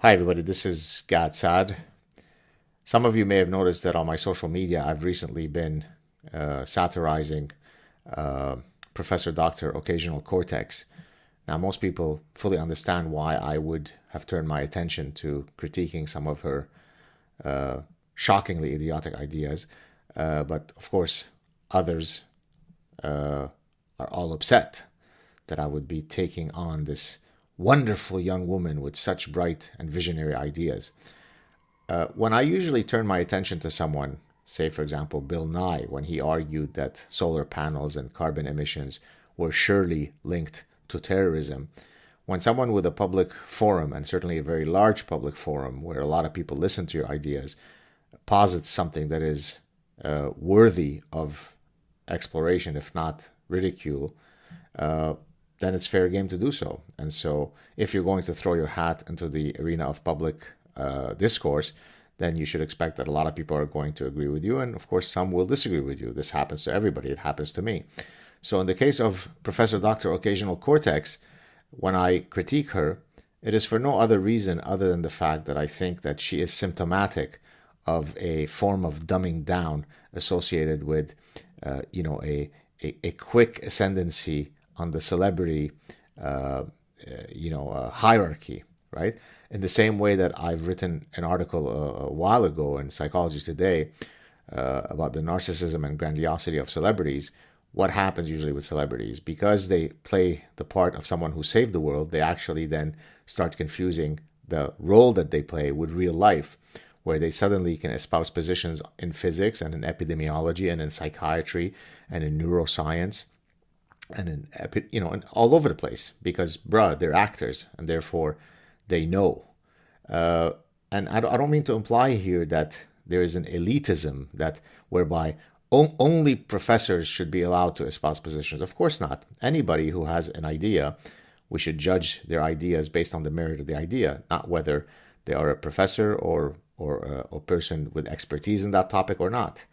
Hi, everybody. This is SAAD. Some of you may have noticed that on my social media, I've recently been satirizing uh, Professor Dr. Occasional Cortex. Now, most people fully understand why I would have turned my attention to critiquing some of her shockingly idiotic ideas. But of course, others are all upset that I would be taking on this wonderful young woman with such bright and visionary ideas. When I usually turn my attention to someone, say for example Bill Nye, when he argued that solar panels and carbon emissions were surely linked to terrorism, when someone with a public forum, and certainly a very large public forum where a lot of people listen to your ideas, posits something that is worthy of exploration, if not ridicule, then it's fair game to do so. And so if you're going to throw your hat into the arena of public discourse, then you should expect that a lot of people are going to agree with you. And of course, some will disagree with you. This happens to everybody. It happens to me. So in the case of Professor Dr. Occasional Cortex, when I critique her, it is for no other reason other than the fact that I think that she is symptomatic of a form of dumbing down associated with, a quick ascendancy on the celebrity, hierarchy, right? In the same way that I've written an article a while ago in Psychology Today about the narcissism and grandiosity of celebrities. What happens usually with celebrities? Because they play the part of someone who saved the world, they actually then start confusing the role that they play with real life, where they suddenly can espouse positions in physics and in epidemiology and in psychiatry and in neuroscience and in all over the place, because they're actors and therefore they know. And I don't mean to imply here that there is an elitism that whereby only professors should be allowed to espouse positions. Of course not. Anybody who has an idea, we should judge their ideas based on the merit of the idea, not whether they are a professor or a person with expertise in that topic or not.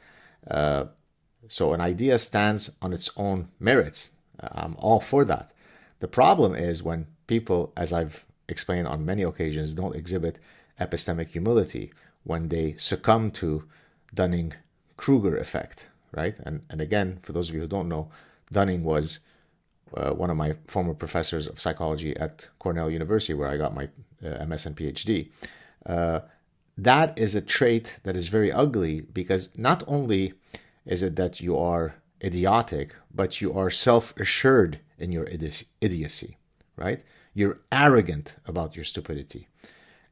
So an idea stands on its own merits. I'm all for that. The problem is when people, as I've explained on many occasions, don't exhibit epistemic humility, when they succumb to dunning-kruger effect, right? And again, for those of you who don't know, Dunning was one of my former professors of psychology at Cornell University, where I got my MS and PhD. That is a trait that is very ugly, because not only is it that you are idiotic, but you are self-assured in your idiocy, right? You're arrogant about your stupidity.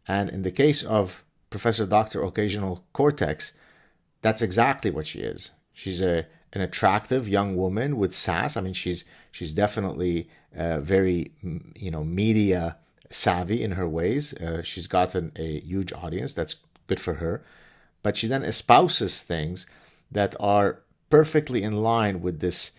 And in the case of Professor Dr. Occasional Cortex, that's exactly what she is. She's an attractive young woman with sass. I mean, she's definitely very, media savvy in her ways. She's gotten a huge audience. That's good for her. But she then espouses things that are perfectly in line with this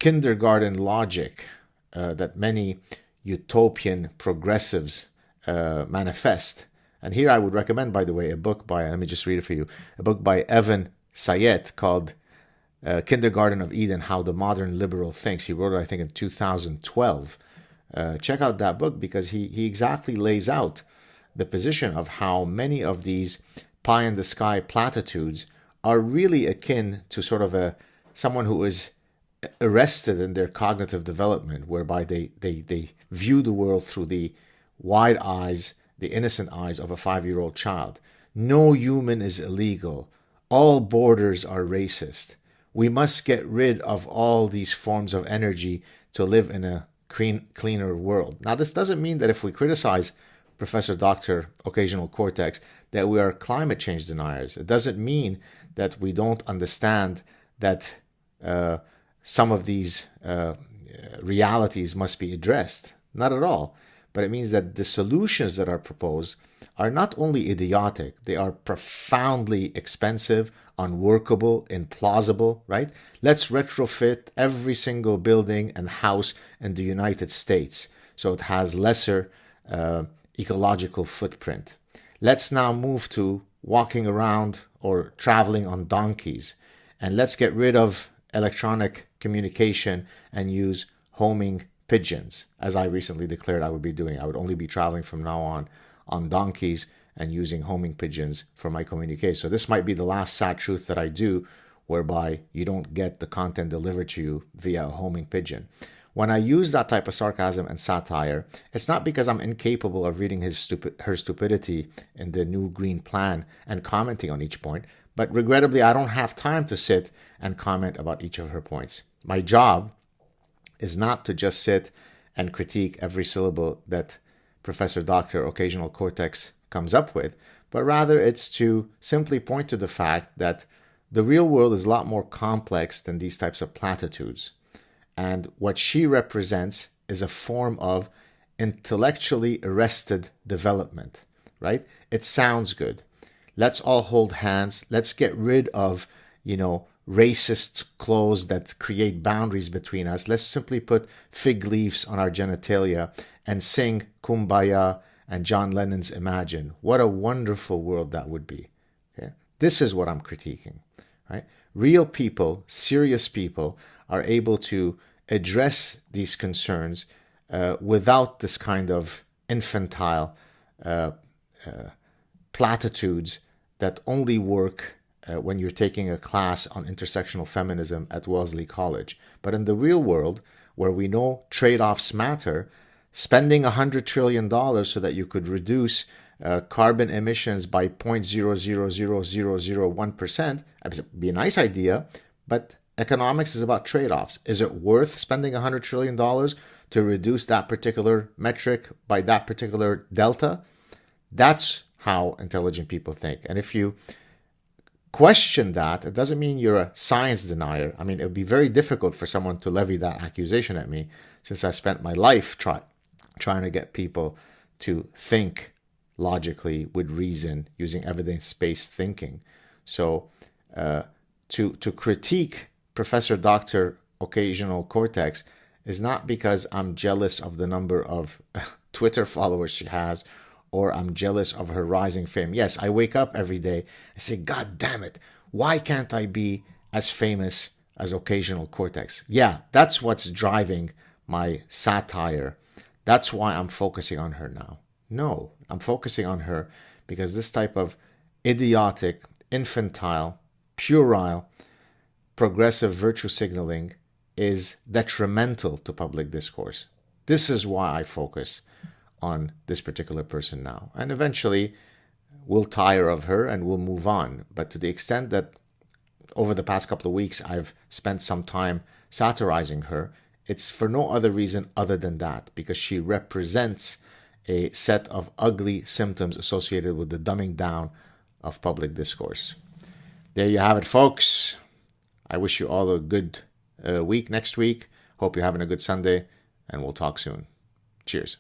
kindergarten logic that many utopian progressives manifest. And here I would recommend, by the way, a book by, let me just read it for you, a book by Evan Sayet called Kindergarten of Eden, How the Modern Liberal Thinks. He wrote it, I think, in 2012. Check out that book, because he exactly lays out the position of how many of these pie-in-the-sky platitudes are really akin to sort of someone who is arrested in their cognitive development, whereby they view the world through the wide eyes, the innocent eyes of a 5-year-old child. No human is illegal. All borders are racist. We must get rid of all these forms of energy to live in a cleaner world. Now, this doesn't mean that if we criticize Professor Dr. Occasional Cortex that we are climate change deniers. It doesn't mean that we don't understand that some of these realities must be addressed. Not at all. But it means that the solutions that are proposed are not only idiotic, they are profoundly expensive, unworkable, implausible, right? Let's retrofit every single building and house in the United States so it has lesser ecological footprint. Let's now move to walking around or traveling on donkeys. And let's get rid of electronic communication and use homing pigeons, as I recently declared I would be doing. I would only be traveling from now on donkeys and using homing pigeons for my communique. So this might be the last sad truth that I do, whereby you don't get the content delivered to you via a homing pigeon. When I use that type of sarcasm and satire, it's not because I'm incapable of reading her stupidity in the new green plan and commenting on each point, but regrettably, I don't have time to sit and comment about each of her points. My job is not to just sit and critique every syllable that Professor Dr. Occasional Cortex comes up with, but rather it's to simply point to the fact that the real world is a lot more complex than these types of platitudes. And what she represents is a form of intellectually arrested development, right? It sounds good. Let's all hold hands. Let's get rid of, racist clothes that create boundaries between us. Let's simply put fig leaves on our genitalia and sing Kumbaya and John Lennon's Imagine. What a wonderful world that would be. Okay? This is what I'm critiquing, right? Real people, serious people, are able to address these concerns without this kind of infantile platitudes that only work when you're taking a class on intersectional feminism at Wellesley College. But in the real world, where we know trade-offs matter, spending $100 trillion so that you could reduce carbon emissions by 0.00001%, would be a nice idea, but economics is about trade-offs. Is it worth spending $100 trillion to reduce that particular metric by that particular delta? That's how intelligent people think. And if you question that, it doesn't mean you're a science denier. I mean, it would be very difficult for someone to levy that accusation at me, since I spent my life trying to get people to think logically with reason using evidence-based thinking. So to critique Professor Dr. Occasional Cortex is not because I'm jealous of the number of Twitter followers she has, or I'm jealous of her rising fame. Yes, I wake up every day and say, God damn it, why can't I be as famous as Occasional Cortex? Yeah, that's what's driving my satire. That's why I'm focusing on her now. No, I'm focusing on her because this type of idiotic, infantile, puerile, progressive virtue signaling is detrimental to public discourse. This is why I focus on this particular person now. And eventually we'll tire of her and we'll move on. But to the extent that over the past couple of weeks I've spent some time satirizing her, it's for no other reason other than that, because she represents a set of ugly symptoms associated with the dumbing down of public discourse. There you have it, folks. I wish you all a good week next week. Hope you're having a good Sunday, and we'll talk soon. Cheers.